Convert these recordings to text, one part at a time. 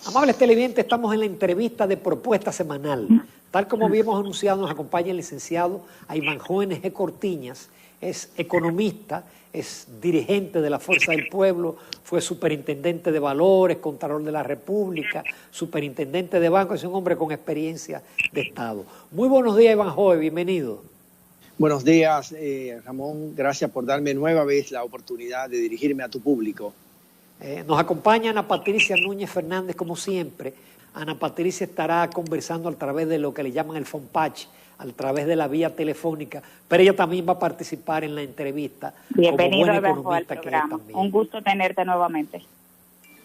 Amables televidentes, estamos en la entrevista de propuesta semanal. Tal como habíamos anunciado, nos acompaña el licenciado Ayman Jóvenes G. Cortiñas, es economista, es dirigente de la Fuerza del Pueblo, fue superintendente de Valores, Contralor de la República, superintendente de Banco, es un hombre con experiencia de Estado. Muy buenos días, Ayman Jóvenes, bienvenido. Buenos días, Ramón, gracias por darme nueva vez la oportunidad de dirigirme a tu público. Nos acompaña Ana Patricia Núñez Fernández, como siempre. Ana Patricia estará conversando a través de lo que le llaman el Fonpach, a través de la vía telefónica, pero ella también va a participar en la entrevista. Bienvenido al programa. Un gusto tenerte nuevamente.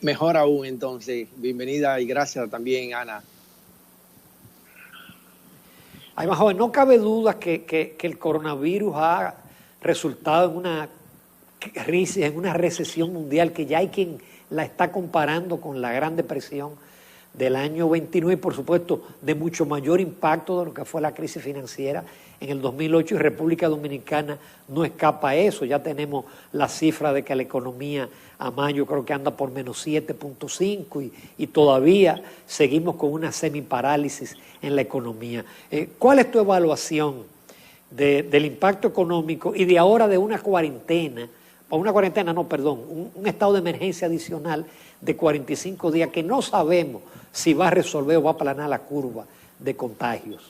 Mejor aún, entonces. Bienvenida y gracias también, Ana. Ay, más joven, no cabe duda que el coronavirus ha resultado en una crisis, en una recesión mundial que ya hay quien la está comparando con la Gran Depresión del año 29 y por supuesto de mucho mayor impacto de lo que fue la crisis financiera en el 2008, y República Dominicana no escapa a eso. Ya tenemos la cifra de que la economía a mayo creo que anda por menos 7.5 y todavía seguimos con una semiparálisis en la economía. ¿Cuál es tu evaluación del impacto económico y de ahora de una cuarentena? Un estado de emergencia adicional de 45 días que no sabemos si va a resolver o va a aplanar la curva de contagios.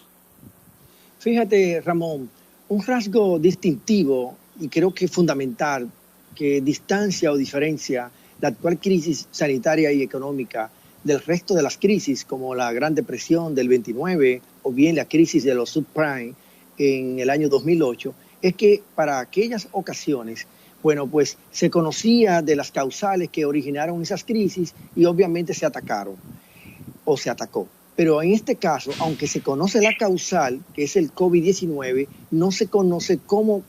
Fíjate, Ramón, un rasgo distintivo y creo que fundamental que distancia o diferencia la actual crisis sanitaria y económica del resto de las crisis, como la Gran Depresión del 29 o bien la crisis de los subprime en el año 2008, es que para aquellas ocasiones, bueno, pues se conocía de las causales que originaron esas crisis y obviamente se atacaron o se atacó. Pero en este caso, aunque se conoce la causal, que es el COVID-19, no se conoce cómo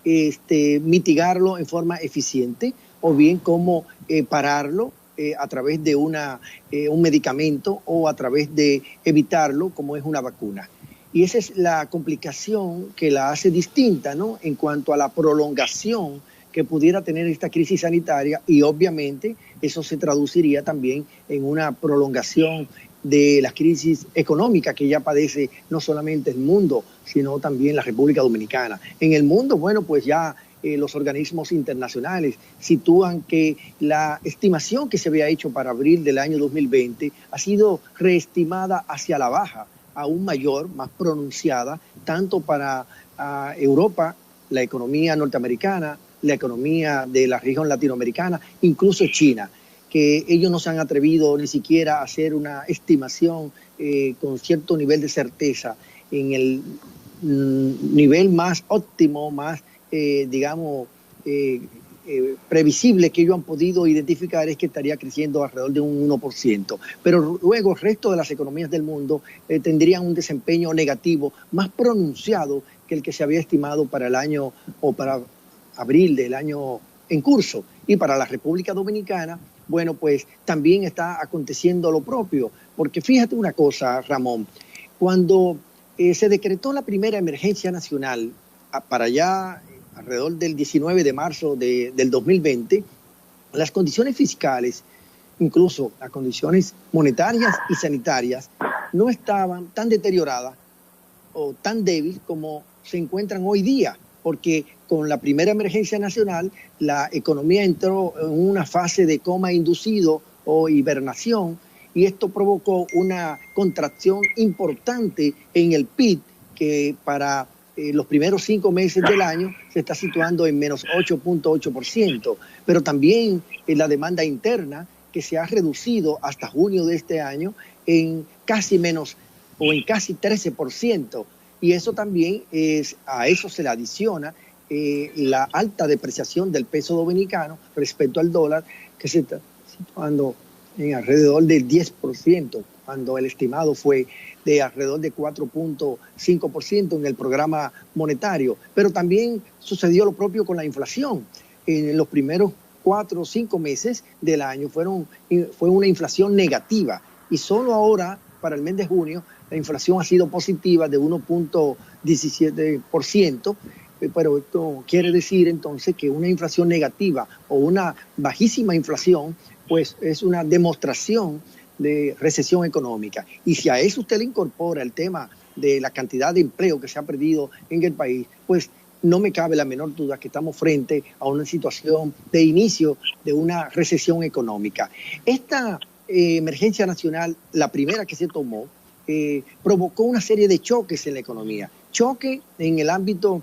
mitigarlo en forma eficiente o bien cómo pararlo a través de un medicamento o a través de evitarlo como es una vacuna. Y esa es la complicación que la hace distinta, ¿no?, en cuanto a la prolongación que pudiera tener esta crisis sanitaria, y obviamente eso se traduciría también en una prolongación de la crisis económica que ya padece no solamente el mundo, sino también la República Dominicana. En el mundo, bueno, pues ya los organismos internacionales sitúan que la estimación que se había hecho para abril del año 2020 ha sido reestimada hacia la baja, aún mayor, más pronunciada, tanto para Europa, la economía norteamericana, la economía de la región latinoamericana, incluso China, que ellos no se han atrevido ni siquiera a hacer una estimación con cierto nivel de certeza en el nivel más óptimo, más, previsible que ellos han podido identificar, es que estaría creciendo alrededor de un 1%. Pero luego el resto de las economías del mundo tendrían un desempeño negativo más pronunciado que el que se había estimado para el año o para abril del año en curso. Y para la República Dominicana, bueno, pues también está aconteciendo lo propio. Porque fíjate una cosa, Ramón, cuando se decretó la primera emergencia nacional para allá alrededor del 19 de marzo del 2020, las condiciones fiscales, incluso las condiciones monetarias y sanitarias, no estaban tan deterioradas o tan débiles como se encuentran hoy día, porque con la primera emergencia nacional la economía entró en una fase de coma inducido o hibernación, y esto provocó una contracción importante en el PIB que para los primeros 5 meses del año se está situando en menos 8.8%, pero también en la demanda interna, que se ha reducido hasta junio de este año en casi 13%, y eso también a eso se le adiciona la alta depreciación del peso dominicano respecto al dólar, que se está situando en alrededor del 10%, cuando el estimado fue de alrededor de 4.5% en el programa monetario. Pero también sucedió lo propio con la inflación. En los primeros 4 o 5 meses del año fue una inflación negativa, y solo ahora, para el mes de junio, la inflación ha sido positiva de 1.17%, pero esto quiere decir entonces que una inflación negativa o una bajísima inflación pues es una demostración de recesión económica. Y si a eso usted le incorpora el tema de la cantidad de empleo que se ha perdido en el país, pues no me cabe la menor duda que estamos frente a una situación de inicio de una recesión económica. Esta emergencia nacional, la primera que se tomó, provocó una serie de choques en la economía. Choque en el ámbito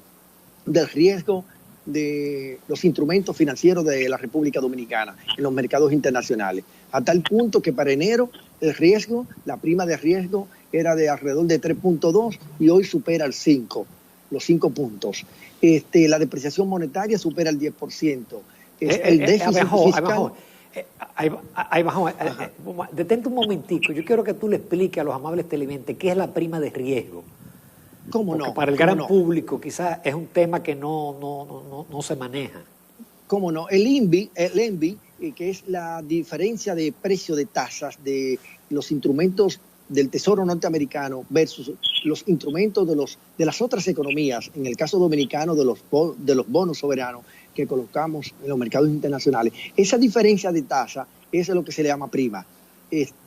del riesgo de los instrumentos financieros de la República Dominicana en los mercados internacionales, a tal punto que para enero el riesgo, la prima de riesgo era de alrededor de 3.2 y hoy supera el 5, los 5 puntos. La depreciación monetaria supera el 10%. El déficit fiscal... Detente un momentico. Yo quiero que tú le expliques a los amables televidentes qué es la prima de riesgo. ¿Cómo no? Para el gran público quizás es un tema que no se maneja. ¿Cómo no? El ENVI, que es la diferencia de precio de tasas de los instrumentos del Tesoro norteamericano versus los instrumentos de las otras economías, en el caso dominicano de los bonos soberanos que colocamos en los mercados internacionales. Esa diferencia de tasa es lo que se le llama prima.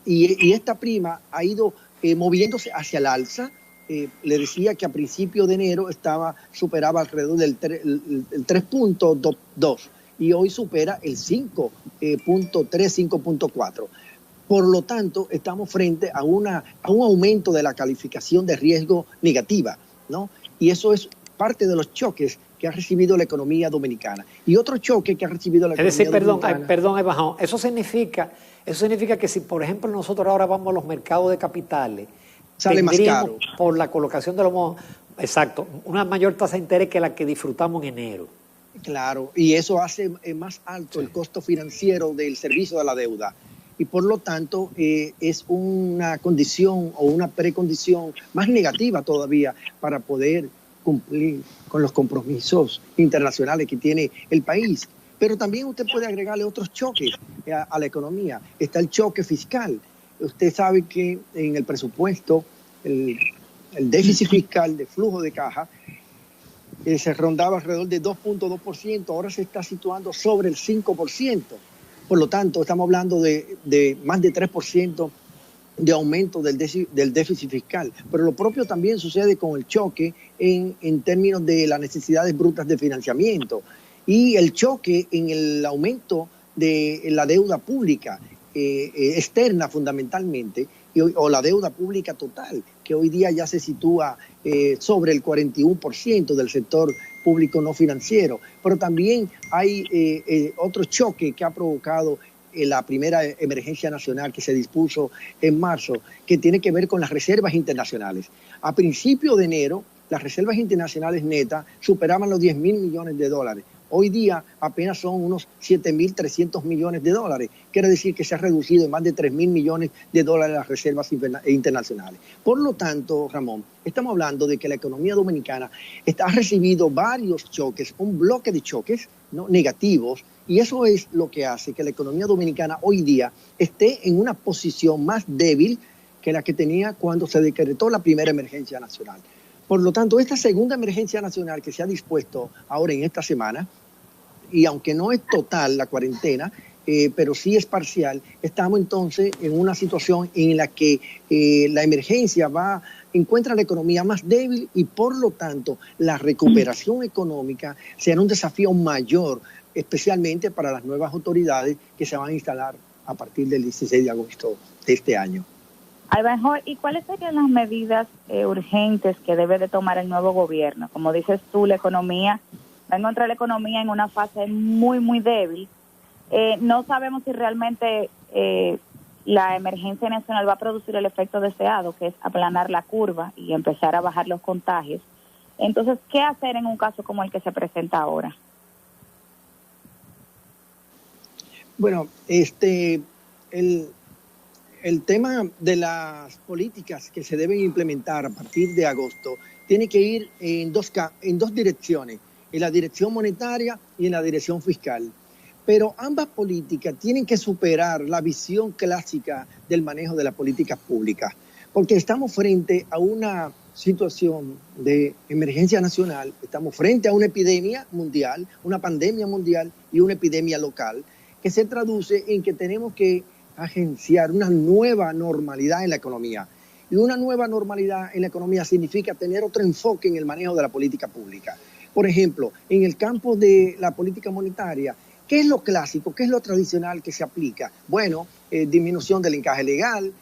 Y esta prima ha ido moviéndose hacia el alza. Le decía que a principio de enero superaba alrededor del 3.2 y hoy supera el 5.3, 5.4. Por lo tanto, estamos frente a un aumento de la calificación de riesgo negativa, ¿no? Y eso es parte de los choques que ha recibido la economía dominicana. Y otro choque que ha recibido la economía dominicana... Perdón, Bajón, eso significa que si, por ejemplo, nosotros ahora vamos a los mercados de capitales, sale más caro. Por la colocación de los bonos, exacto, una mayor tasa de interés que la que disfrutamos en enero. Claro, y eso hace más alto el costo financiero del servicio de la deuda. Y por lo tanto es una condición o una precondición más negativa todavía para poder cumplir con los compromisos internacionales que tiene el país. Pero también usted puede agregarle otros choques a la economía. Está el choque fiscal. Usted sabe que en el presupuesto el déficit fiscal de flujo de caja se rondaba alrededor de 2.2%, ahora se está situando sobre el 5%. Por lo tanto, estamos hablando de más de 3% de aumento del déficit fiscal. Pero lo propio también sucede con el choque en términos de las necesidades brutas de financiamiento y el choque en el aumento de la deuda pública externa fundamentalmente o la deuda pública total, que hoy día ya se sitúa sobre el 41% del sector público no financiero. Pero también hay otro choque que ha provocado la primera emergencia nacional que se dispuso en marzo, que tiene que ver con las reservas internacionales. A principio de enero, las reservas internacionales netas superaban los 10.000 millones de dólares. Hoy día apenas son unos 7.300 millones de dólares. Quiere decir que se ha reducido en más de 3.000 millones de dólares las reservas internacionales. Por lo tanto, Ramón, estamos hablando de que la economía dominicana ha recibido varios choques, un bloque de choques, ¿no?, negativos, y eso es lo que hace que la economía dominicana hoy día esté en una posición más débil que la que tenía cuando se decretó la primera emergencia nacional. Por lo tanto, esta segunda emergencia nacional que se ha dispuesto ahora en esta semana, y aunque no es total la cuarentena, pero sí es parcial, estamos entonces en una situación en la que la emergencia encuentra la economía más débil y por lo tanto la recuperación económica será un desafío mayor, especialmente para las nuevas autoridades que se van a instalar a partir del 16 de agosto de este año. ¿Y cuáles serían las medidas urgentes que debe de tomar el nuevo gobierno? Como dices tú, la economía va a encontrar la economía en una fase muy, muy débil. No sabemos si realmente la emergencia nacional va a producir el efecto deseado, que es aplanar la curva y empezar a bajar los contagios. Entonces, ¿qué hacer en un caso como el que se presenta ahora? Bueno, el tema de las políticas que se deben implementar a partir de agosto tiene que ir en dos direcciones, en la dirección monetaria y en la dirección fiscal. Pero ambas políticas tienen que superar la visión clásica del manejo de las políticas públicas, porque estamos frente a una situación de emergencia nacional, estamos frente a una epidemia mundial, una pandemia mundial y una epidemia local, que se traduce en que tenemos que agenciar una nueva normalidad en la economía. Y una nueva normalidad en la economía significa tener otro enfoque en el manejo de la política pública. Por ejemplo, en el campo de la política monetaria, ¿qué es lo clásico? ¿Qué es lo tradicional que se aplica? Bueno, disminución del encaje legal,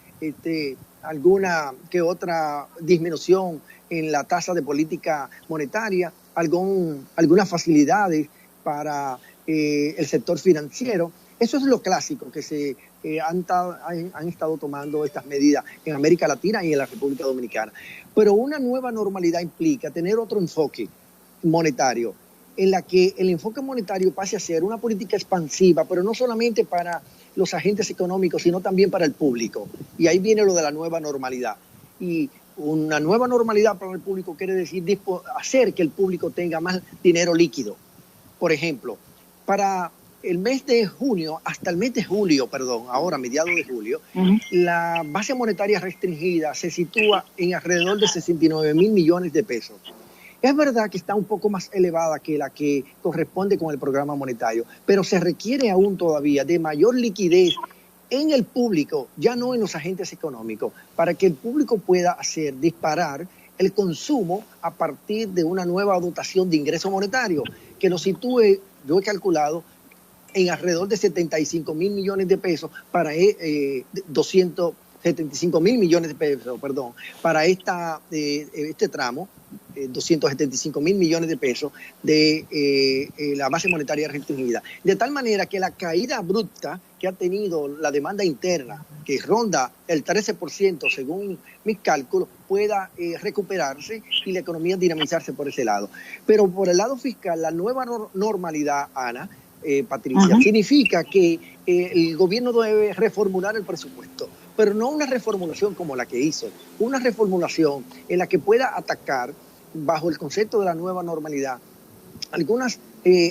alguna que otra disminución en la tasa de política monetaria, algunas facilidades para el sector financiero. Eso es lo clásico que se han estado tomando estas medidas en América Latina y en la República Dominicana. Pero una nueva normalidad implica tener otro enfoque monetario, en la que el enfoque monetario pase a ser una política expansiva, pero no solamente para los agentes económicos, sino también para el público. Y ahí viene lo de la nueva normalidad. Y una nueva normalidad para el público quiere decir hacer que el público tenga más dinero líquido. Por ejemplo, para el mes de junio, hasta el mes de julio, ahora mediados de julio, la base monetaria restringida se sitúa en alrededor de 69.000 millones de pesos. Es verdad que está un poco más elevada que la que corresponde con el programa monetario, pero se requiere aún todavía de mayor liquidez en el público, ya no en los agentes económicos, para que el público pueda disparar el consumo a partir de una nueva dotación de ingreso monetario, que lo sitúe, yo he calculado, en alrededor de 75.000 millones de pesos para 275.000 millones de pesos, para este tramo, 275.000 millones de pesos de la base monetaria restringida. De tal manera que la caída abrupta que ha tenido la demanda interna, que ronda el 13% según mis cálculos, pueda recuperarse y la economía dinamizarse por ese lado. Pero por el lado fiscal, la nueva normalidad, Ana, Patricia, significa que el gobierno debe reformular el presupuesto, pero no una reformulación como la que hizo, una reformulación en la que pueda atacar, bajo el concepto de la nueva normalidad, algunas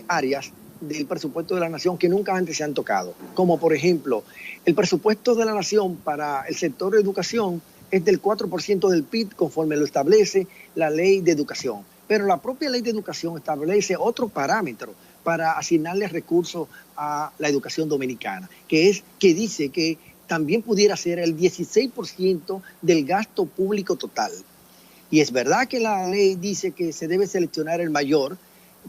áreas del presupuesto de la nación que nunca antes se han tocado, como por ejemplo, el presupuesto de la nación para el sector de educación es del 4% del PIB, conforme lo establece la ley de educación, pero la propia ley de educación establece otro parámetro para asignarle recursos a la educación dominicana, que dice que también pudiera ser el 16% del gasto público total. Y es verdad que la ley dice que se debe seleccionar el mayor,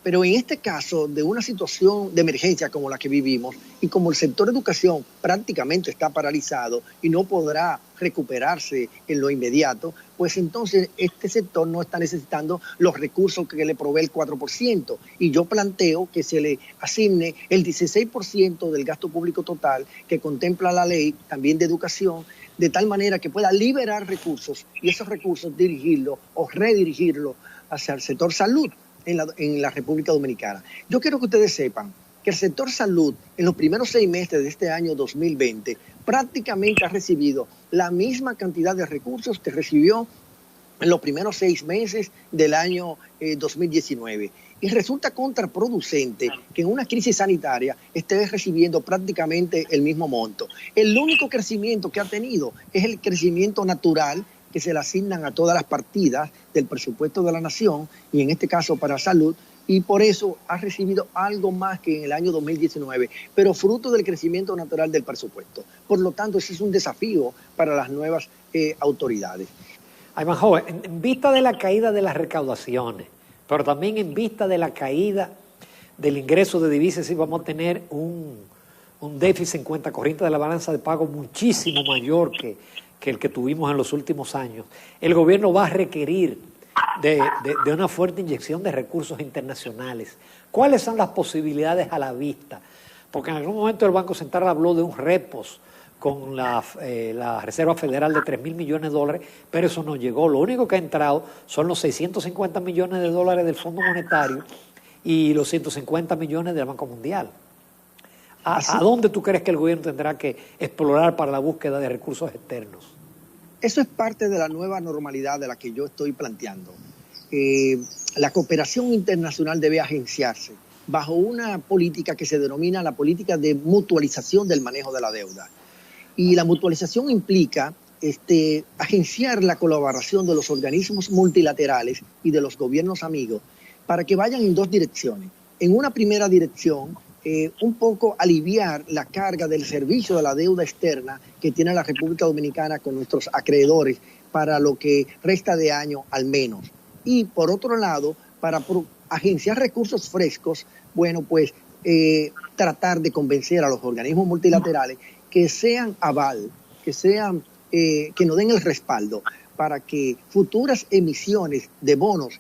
pero en este caso, de una situación de emergencia como la que vivimos, y como el sector de educación prácticamente está paralizado y no podrá recuperarse en lo inmediato, pues entonces este sector no está necesitando los recursos que le provee el 4%. Y yo planteo que se le asigne el 16% del gasto público total que contempla la ley, también de educación, de tal manera que pueda liberar recursos y esos recursos dirigirlos o redirigirlos hacia el sector salud en la República Dominicana. Yo quiero que ustedes sepan que el sector salud en los primeros 6 meses de este año 2020 prácticamente ha recibido la misma cantidad de recursos que recibió en los primeros 6 meses del año 2019. Y resulta contraproducente que en una crisis sanitaria esté recibiendo prácticamente el mismo monto. El único crecimiento que ha tenido es el crecimiento natural que se le asignan a todas las partidas del presupuesto de la nación, y en este caso para salud, y por eso ha recibido algo más que en el año 2019, pero fruto del crecimiento natural del presupuesto. Por lo tanto, ese es un desafío para las nuevas autoridades. Ivanhoe, en vista de la caída de las recaudaciones, pero también en vista de la caída del ingreso de divisas, sí vamos a tener un déficit en cuenta corriente de la balanza de pago muchísimo mayor que el que tuvimos en los últimos años. El gobierno va a requerir de una fuerte inyección de recursos internacionales. ¿Cuáles son las posibilidades a la vista? Porque en algún momento el Banco Central habló de un repos con la Reserva Federal de 3.000 millones de dólares, pero eso no llegó. Lo único que ha entrado son los 650 millones de dólares del Fondo Monetario y los 150 millones del Banco Mundial. ¿A dónde tú crees que el gobierno tendrá que explorar para la búsqueda de recursos externos? Eso es parte de la nueva normalidad de la que yo estoy planteando. La cooperación internacional debe agenciarse bajo una política que se denomina la política de mutualización del manejo de la deuda. Y la mutualización implica agenciar la colaboración de los organismos multilaterales y de los gobiernos amigos para que vayan en 2 direcciones. En una primera dirección, un poco aliviar la carga del servicio de la deuda externa que tiene la República Dominicana con nuestros acreedores para lo que resta de año al menos. Y por otro lado, para agenciar recursos frescos, bueno, pues tratar de convencer a los organismos multilaterales que sean aval, que nos den el respaldo para que futuras emisiones de bonos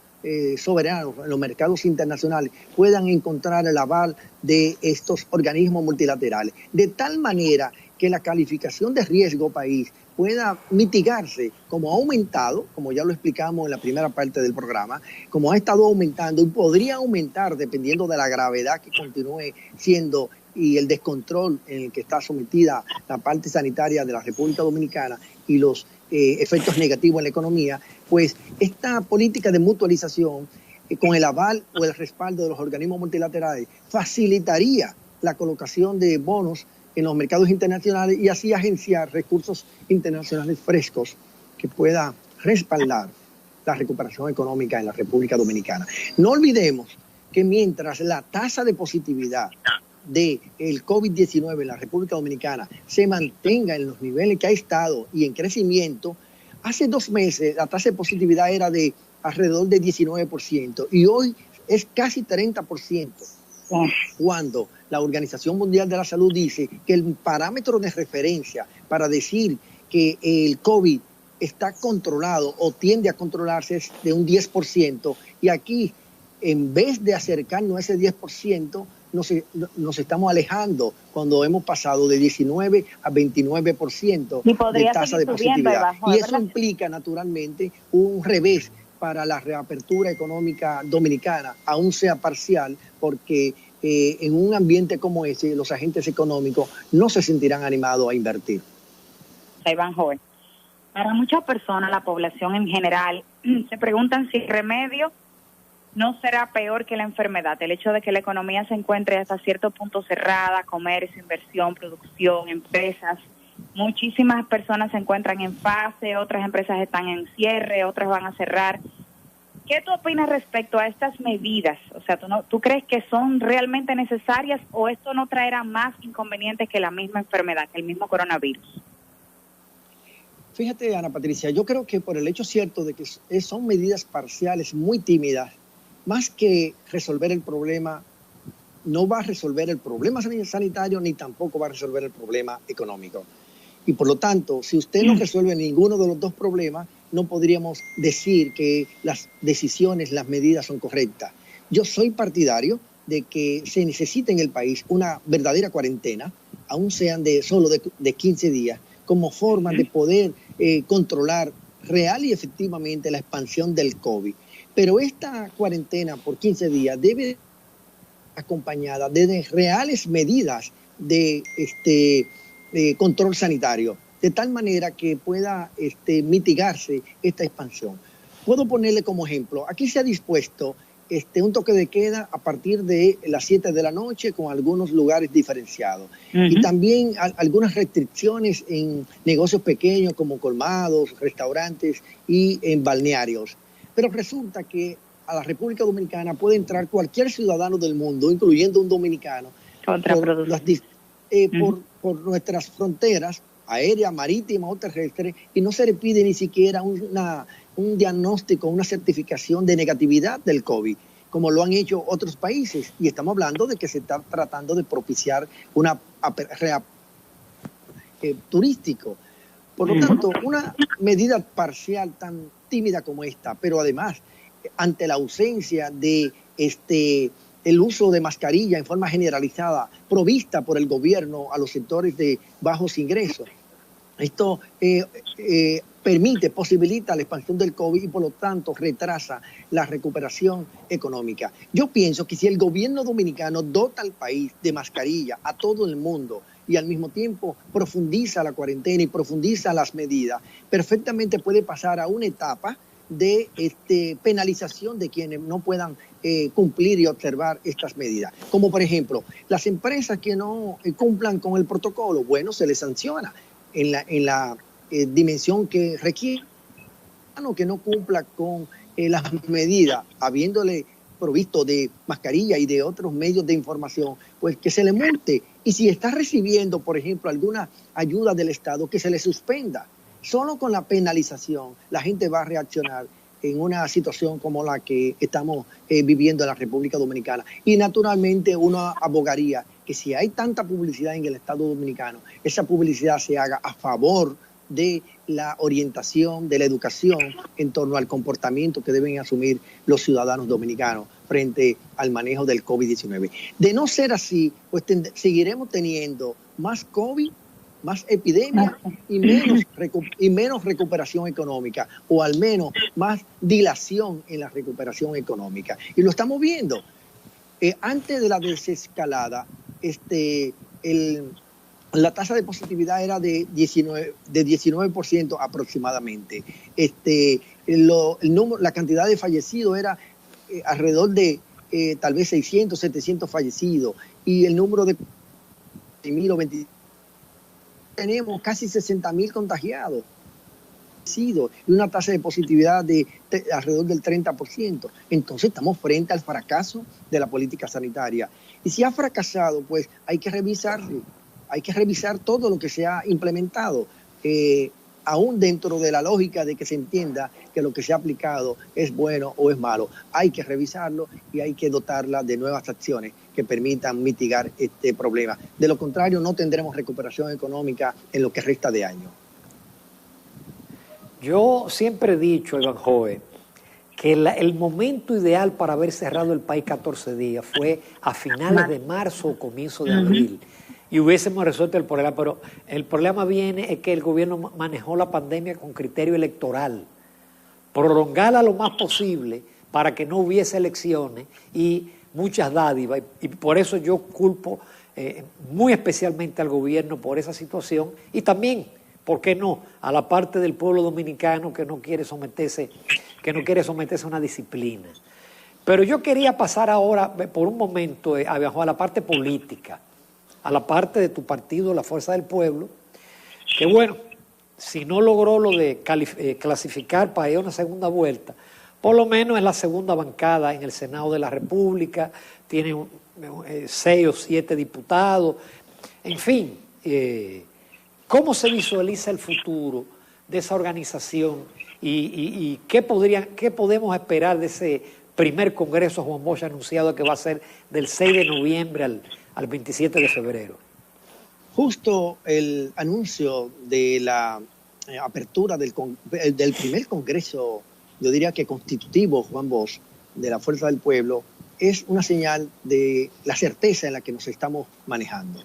soberanos en los mercados internacionales puedan encontrar el aval de estos organismos multilaterales, de tal manera que la calificación de riesgo país pueda mitigarse, como ha aumentado, como ya lo explicamos en la primera parte del programa, como ha estado aumentando y podría aumentar dependiendo de la gravedad que continúe siendo y el descontrol en el que está sometida la parte sanitaria de la República Dominicana y los efectos negativos en la economía, pues esta política de mutualización con el aval o el respaldo de los organismos multilaterales facilitaría la colocación de bonos en los mercados internacionales y así agenciar recursos internacionales frescos que pueda respaldar la recuperación económica en la República Dominicana. No olvidemos que mientras la tasa de positividad del COVID-19 en la República Dominicana se mantenga en los niveles que ha estado y en crecimiento, hace 2 meses la tasa de positividad era de alrededor de 19% y hoy es casi 30%. Cuando la Organización Mundial de la Salud dice que el parámetro de referencia para decir que el COVID está controlado o tiende a controlarse es de un 10%, y aquí, en vez de acercarnos a ese 10%, nos estamos alejando cuando hemos pasado de 19 a 29% de tasa de positividad. Y eso implica, naturalmente, un revés para la reapertura económica dominicana, aún sea parcial, porque en un ambiente como ese, los agentes económicos no se sentirán animados a invertir. Iván Joven, para muchas personas, la población en general, se preguntan si el remedio no será peor que la enfermedad. El hecho de que la economía se encuentre hasta cierto punto cerrada, comercio, inversión, producción, empresas. Muchísimas personas se encuentran en fase, otras empresas están en cierre, otras van a cerrar. ¿Qué tú opinas respecto a estas medidas? O sea, ¿tú crees que son realmente necesarias o esto no traerá más inconvenientes que la misma enfermedad, que el mismo coronavirus? Fíjate, Ana Patricia, yo creo que por el hecho cierto de que son medidas parciales muy tímidas, más que resolver el problema, no va a resolver el problema sanitario ni tampoco va a resolver el problema económico. Y por lo tanto, si usted no resuelve ninguno de los dos problemas, no podríamos decir que las decisiones, las medidas son correctas. Yo soy partidario de que se necesita en el país una verdadera cuarentena, aun sean solo de 15 días, como forma de poder controlar real y efectivamente la expansión del COVID. Pero esta cuarentena por 15 días debe ser acompañada de reales medidas de control sanitario, de tal manera que pueda mitigarse esta expansión. Puedo ponerle como ejemplo, aquí se ha dispuesto un toque de queda a partir de las 7 de la noche con algunos lugares diferenciados. Y también algunas restricciones en negocios pequeños como colmados, restaurantes y en balnearios. Pero resulta que a la República Dominicana puede entrar cualquier ciudadano del mundo, incluyendo un dominicano, por nuestras fronteras aéreas, marítimas o terrestres, y no se le pide ni siquiera un diagnóstico, una certificación de negatividad del COVID, como lo han hecho otros países. Y estamos hablando de que se está tratando de propiciar una turístico. Por lo tanto, una medida parcial tan tímida como esta, pero además ante la ausencia de el uso de mascarilla en forma generalizada provista por el gobierno a los sectores de bajos ingresos, esto posibilita la expansión del COVID y por lo tanto retrasa la recuperación económica. Yo pienso que si el gobierno dominicano dota al país de mascarilla a todo el mundo y al mismo tiempo profundiza la cuarentena y profundiza las medidas, perfectamente puede pasar a una etapa de penalización de quienes no puedan cumplir y observar estas medidas. Como por ejemplo, las empresas que no cumplan con el protocolo, bueno, se les sanciona en la dimensión que requiere, que no cumpla con las medidas, habiéndole provisto de mascarilla y de otros medios de información, pues que se le multe. Y si está recibiendo, por ejemplo, alguna ayuda del Estado, que se le suspenda. Solo con la penalización la gente va a reaccionar en una situación como la que estamos viviendo en la República Dominicana. Y naturalmente uno abogaría que si hay tanta publicidad en el Estado Dominicano, esa publicidad se haga a favor de la orientación, de la educación en torno al comportamiento que deben asumir los ciudadanos dominicanos frente al manejo del COVID-19. De no ser así, pues seguiremos teniendo más COVID, más epidemia y menos recuperación económica, o al menos más dilación en la recuperación económica. Y lo estamos viendo. Antes de la desescalada, la tasa de positividad era de 19% aproximadamente. La cantidad de fallecidos era alrededor de tal vez 600, 700 fallecidos. Y el número de 20.000 o 20.000, tenemos casi 60.000 contagiados y una tasa de positividad de alrededor del 30%. Entonces estamos frente al fracaso de la política sanitaria. Y si ha fracasado, pues hay que revisarlo. Hay que revisar todo lo que se ha implementado, aún dentro de la lógica de que se entienda que lo que se ha aplicado es bueno o es malo. Hay que revisarlo y hay que dotarla de nuevas acciones que permitan mitigar este problema. De lo contrario, no tendremos recuperación económica en lo que resta de año. Yo siempre he dicho, Evanjoe, que el momento ideal para haber cerrado el país 14 días fue a finales de marzo o comienzo de abril. Y hubiésemos resuelto el problema, pero el problema viene es que el gobierno manejó la pandemia con criterio electoral, prolongarla lo más posible para que no hubiese elecciones y muchas dádivas, y por eso yo culpo muy especialmente al gobierno por esa situación, y también, ¿por qué no?, a la parte del pueblo dominicano que no quiere someterse a una disciplina. Pero yo quería pasar ahora por un momento a la parte política, a la parte de tu partido, la Fuerza del Pueblo, que bueno, si no logró lo de clasificar para ir a una segunda vuelta, por lo menos es la segunda bancada en el Senado de la República, tiene 6 o 7 diputados, en fin, ¿cómo se visualiza el futuro de esa organización y qué podemos esperar de ese primer Congreso Juan Bosch anunciado que va a ser del 6 de noviembre al 27 de febrero? Justo el anuncio de la apertura del primer Congreso, yo diría que constitutivo, Juan Bosch, de la Fuerza del Pueblo, es una señal de la certeza en la que nos estamos manejando.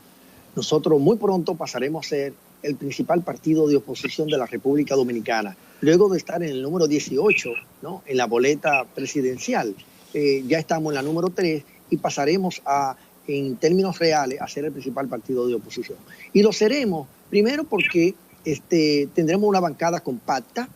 Nosotros muy pronto pasaremos a ser el principal partido de oposición de la República Dominicana, luego de estar en el número 18, ¿no?, en la boleta presidencial. Ya estamos en la número 3 y pasaremos en términos reales, a ser el principal partido de oposición. Y lo seremos, primero porque tendremos una bancada compacta,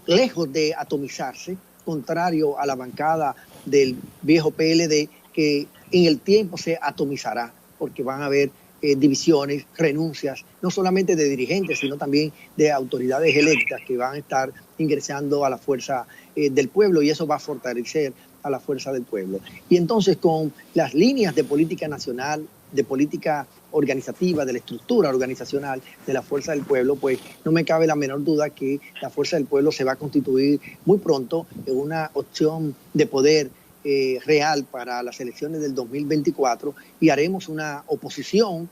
lejos de atomizarse, contrario a la bancada del viejo PLD, que en el tiempo se atomizará, porque van a haber divisiones, renuncias, no solamente de dirigentes, sino también de autoridades electas que van a estar ingresando a la Fuerza del Pueblo, y eso va a fortalecer a la Fuerza del Pueblo. Y entonces, con las líneas de política nacional, de política organizativa, de la estructura organizacional de la Fuerza del Pueblo, pues no me cabe la menor duda que la Fuerza del Pueblo se va a constituir muy pronto en una opción de poder real para las elecciones del 2024, y haremos una oposición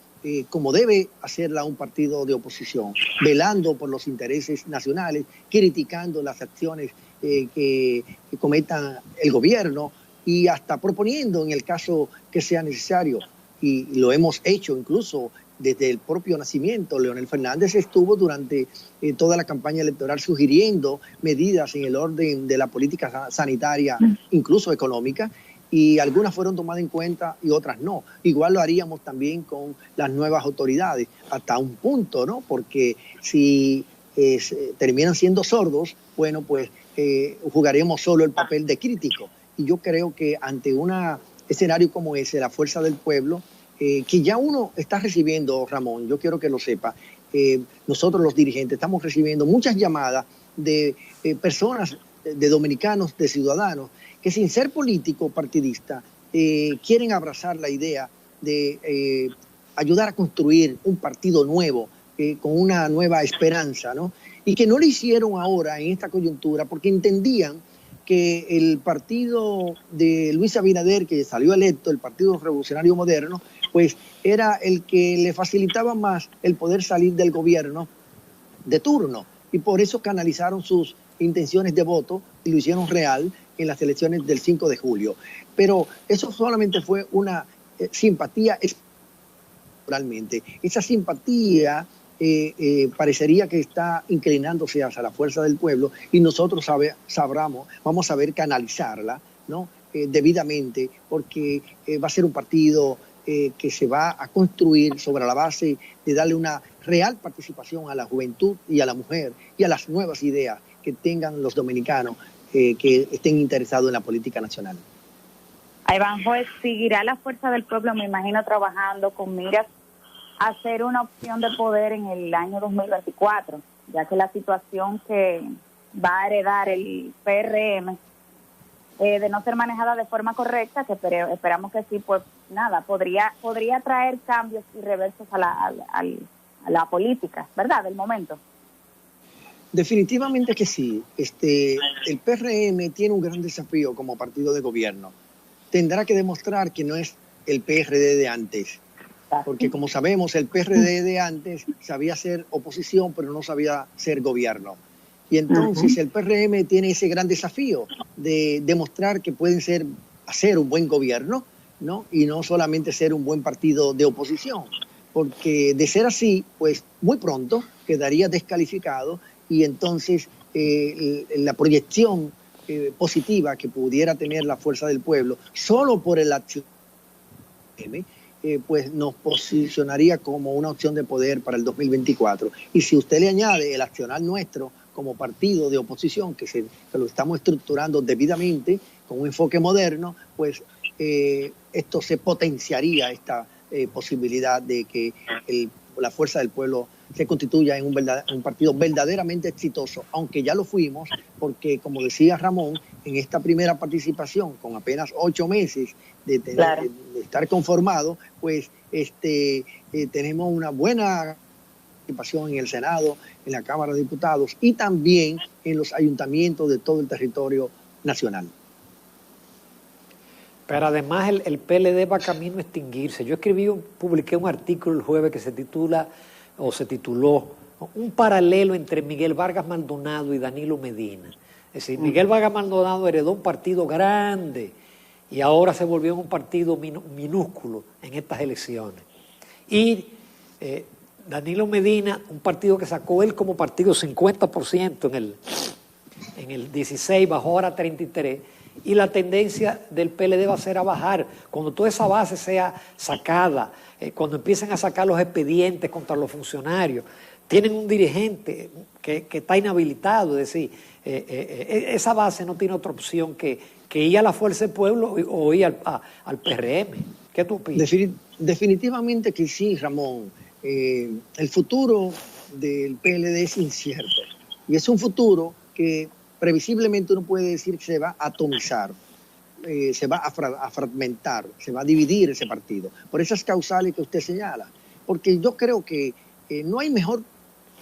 como debe hacerla un partido de oposición, velando por los intereses nacionales, criticando las acciones que cometan el gobierno y hasta proponiendo en el caso que sea necesario. Y lo hemos hecho incluso desde el propio nacimiento. Leonel Fernández estuvo durante toda la campaña electoral sugiriendo medidas en el orden de la política sanitaria, incluso económica, y algunas fueron tomadas en cuenta y otras no. Igual lo haríamos también con las nuevas autoridades, hasta un punto, ¿no? Porque si terminan siendo sordos, bueno, pues jugaremos solo el papel de crítico. Y yo creo que ante un escenario como ese, la Fuerza del Pueblo, que ya uno está recibiendo, Ramón, yo quiero que lo sepa, nosotros los dirigentes estamos recibiendo muchas llamadas de personas, de dominicanos, de ciudadanos, que sin ser político o partidista, quieren abrazar la idea de ayudar a construir un partido nuevo, con una nueva esperanza, ¿no? Y que no lo hicieron ahora en esta coyuntura porque entendían que el partido de Luis Abinader, que salió electo, el Partido Revolucionario Moderno, pues era el que le facilitaba más el poder salir del gobierno de turno. Y por eso canalizaron sus intenciones de voto y lo hicieron real en las elecciones del 5 de julio. Pero eso solamente fue una simpatía realmente. Esa simpatía parecería que está inclinándose hacia la fuerza del pueblo y nosotros vamos a saber canalizarla, ¿no? Debidamente, porque va a ser un partido que se va a construir sobre la base de darle una real participación a la juventud y a la mujer y a las nuevas ideas que tengan los dominicanos que estén interesados en la política nacional. Juez, seguirá la fuerza del pueblo, me imagino, trabajando con miras a ser una opción de poder en el año 2024, ya que la situación que va a heredar el PRM, de no ser manejada de forma correcta, que esperamos que sí, pues nada, podría traer cambios y reversos a la política, ¿verdad?, del momento. Definitivamente que sí. El PRM tiene un gran desafío como partido de gobierno. Tendrá que demostrar que no es el PRD de antes, porque como sabemos, el PRD de antes sabía ser oposición, pero no sabía ser gobierno. Y entonces el PRM tiene ese gran desafío de demostrar que pueden hacer un buen gobierno, ¿no? Y no solamente ser un buen partido de oposición, porque de ser así, pues muy pronto quedaría descalificado y entonces la proyección positiva que pudiera tener la fuerza del pueblo solo por el acción pues nos posicionaría como una opción de poder para el 2024. Y si usted le añade el accionar nuestro como partido de oposición, que lo estamos estructurando debidamente, con un enfoque moderno, pues esto se potenciaría, esta posibilidad de que la fuerza del pueblo se constituya en un partido verdaderamente exitoso, aunque ya lo fuimos, porque como decía Ramón, en esta primera participación, con apenas 8 meses de estar conformado, pues tenemos una buena participación en el Senado, en la Cámara de Diputados y también en los ayuntamientos de todo el territorio nacional. Pero además el PLD va camino a extinguirse. Yo publiqué un artículo el jueves que se tituló Un paralelo entre Miguel Vargas Maldonado y Danilo Medina. Es decir, Miguel Vargas Maldonado heredó un partido grande y ahora se volvió un partido minúsculo en estas elecciones. Y Danilo Medina, un partido que sacó él como partido 50% en el 16, bajó ahora a 33%. Y la tendencia del PLD va a ser a bajar. Cuando toda esa base sea sacada, cuando empiecen a sacar los expedientes contra los funcionarios, tienen un dirigente que está inhabilitado, es decir, esa base no tiene otra opción que ir a la fuerza del pueblo o ir al PRM. ¿Qué tú opinas? Definitivamente que sí, Ramón. El futuro del PLD es incierto. Y es un futuro que previsiblemente uno puede decir que se va a atomizar, se va a fragmentar, se va a dividir ese partido, por esas causales que usted señala. Porque yo creo que no hay mejor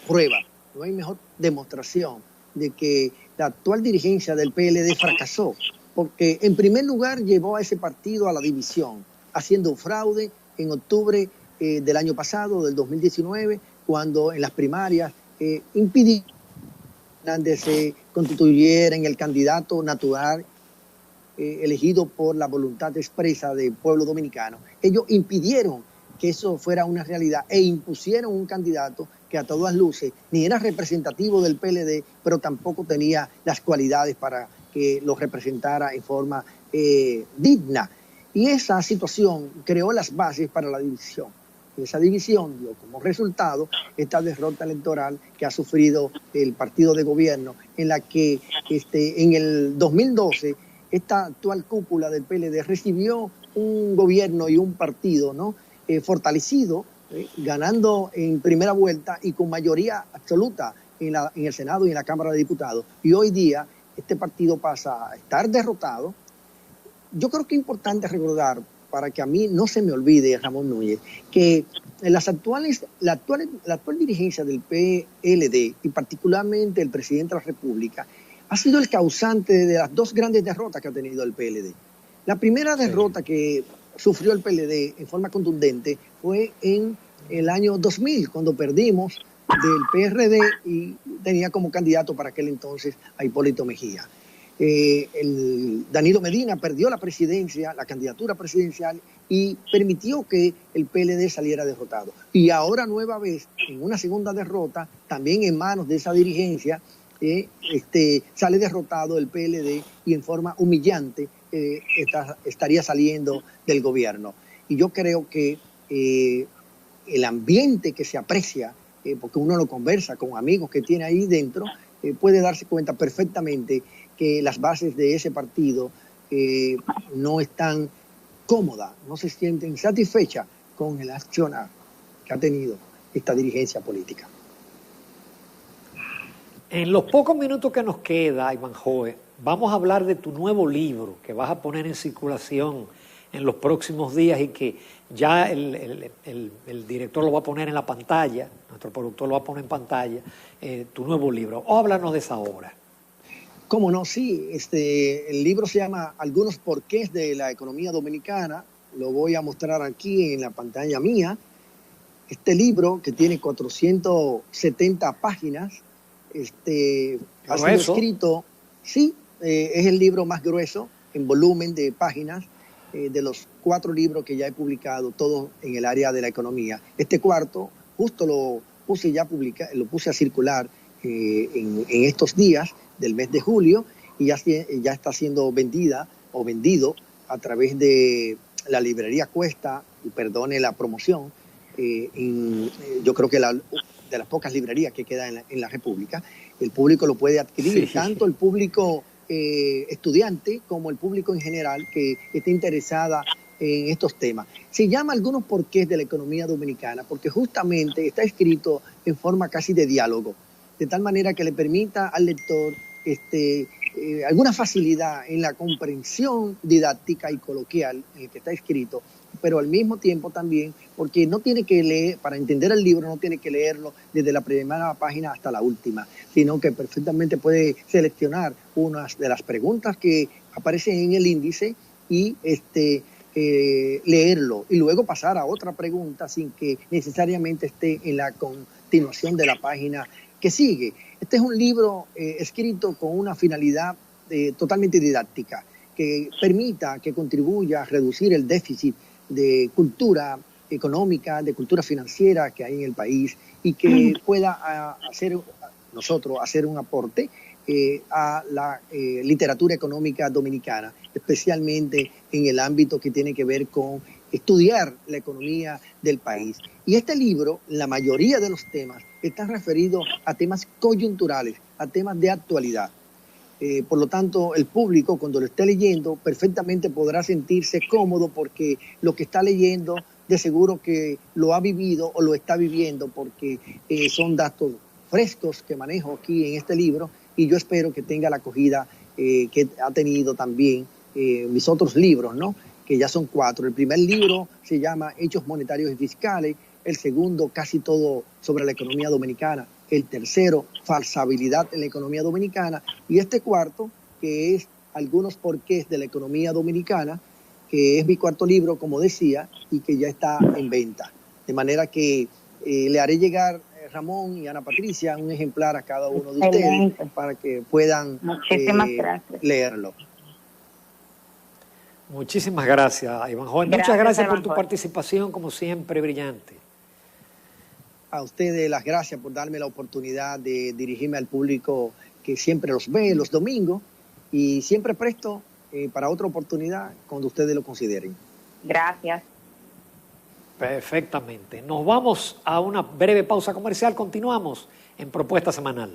prueba, no hay mejor demostración de que la actual dirigencia del PLD fracasó, porque en primer lugar llevó a ese partido a la división, haciendo un fraude en octubre del año pasado, del 2019, cuando en las primarias impidió que se constituyera en el candidato natural elegido por la voluntad expresa del pueblo dominicano. Ellos impidieron que eso fuera una realidad e impusieron un candidato que a todas luces ni era representativo del PLD, pero tampoco tenía las cualidades para que lo representara en forma digna. Y esa situación creó las bases para la división. Esa división dio como resultado esta derrota electoral que ha sufrido el partido de gobierno, en la que en el 2012 esta actual cúpula del PLD recibió un gobierno y un partido, ¿no? Fortalecido, ganando en primera vuelta y con mayoría absoluta en el Senado y en la Cámara de Diputados. Y hoy día este partido pasa a estar derrotado yo creo que es importante recordar, para que a mí no se me olvide, Ramón Núñez, que la actual dirigencia del PLD, y particularmente el presidente de la República, ha sido el causante de las dos grandes derrotas que ha tenido el PLD. La primera derrota que sufrió el PLD en forma contundente fue en el año 2000, cuando perdimos del PRD y tenía como candidato para aquel entonces a Hipólito Mejía. Danilo Medina perdió la presidencia, la candidatura presidencial, y permitió que el PLD saliera derrotado. Y ahora nueva vez, en una segunda derrota, también en manos de esa dirigencia, sale derrotado el PLD y en forma humillante estaría saliendo del gobierno. Y yo creo que el ambiente que se aprecia, porque uno lo conversa con amigos que tiene ahí dentro, puede darse cuenta perfectamente que las bases de ese partido no están cómodas, no se sienten satisfechas con el accionar que ha tenido esta dirigencia política. En los pocos minutos que nos queda, Ivanhoe, vamos a hablar de tu nuevo libro que vas a poner en circulación en los próximos días y que ya el director lo va a poner en la pantalla, nuestro productor lo va a poner en pantalla, tu nuevo libro. Háblanos de esa obra. Cómo no, sí. El libro se llama Algunos porqués de la economía dominicana. Lo voy a mostrar aquí en la pantalla mía. Este libro, que tiene 470 páginas, ha sido escrito, sí, es el libro más grueso en volumen de páginas de los 4 libros que ya he publicado, todos en el área de la economía. Este cuarto, justo lo puse a circular en estos días del mes de julio, y ya está siendo vendido a través de la librería Cuesta, y perdone la promoción, yo creo que de las pocas librerías que quedan en la República. El público lo puede adquirir, tanto el público estudiante como el público en general que esté interesada en estos temas. Se llama Algunos porqués de la economía dominicana porque justamente está escrito en forma casi de diálogo, de tal manera que le permita al lector alguna facilidad en la comprensión didáctica y coloquial en el que está escrito, pero al mismo tiempo también porque no tiene que leer, para entender el libro no tiene que leerlo desde la primera página hasta la última, sino que perfectamente puede seleccionar unas de las preguntas que aparecen en el índice y leerlo y luego pasar a otra pregunta sin que necesariamente esté en la continuación de la página que sigue. Este es un libro escrito con una finalidad totalmente didáctica, que permita, que contribuya a reducir el déficit de cultura económica, de cultura financiera que hay en el país, y que pueda hacer un aporte a la literatura económica dominicana, especialmente en el ámbito que tiene que ver con estudiar la economía del país. Y este libro, la mayoría de los temas, están referidos a temas coyunturales, a temas de actualidad. Por lo tanto, el público, cuando lo esté leyendo, perfectamente podrá sentirse cómodo porque lo que está leyendo, de seguro que lo ha vivido o lo está viviendo, porque son datos frescos que manejo aquí en este libro, y yo espero que tenga la acogida que ha tenido también mis otros libros, ¿no?, que ya son 4. El primer libro se llama Hechos Monetarios y Fiscales, el segundo, Casi todo sobre la economía dominicana, el tercero, Falsabilidad en la economía dominicana, y este cuarto, que es Algunos porqués de la economía dominicana, que es mi cuarto libro, como decía, y que ya está en venta. De manera que le haré llegar, Ramón y Ana Patricia, un ejemplar a cada uno de ustedes para que puedan leerlo. Muchísimas gracias, Ivanhoe. Muchas gracias por tu participación, como siempre, brillante. A ustedes las gracias por darme la oportunidad de dirigirme al público que siempre los ve los domingos, y siempre presto para otra oportunidad cuando ustedes lo consideren. Gracias. Perfectamente. Nos vamos a una breve pausa comercial. Continuamos en Propuesta Semanal.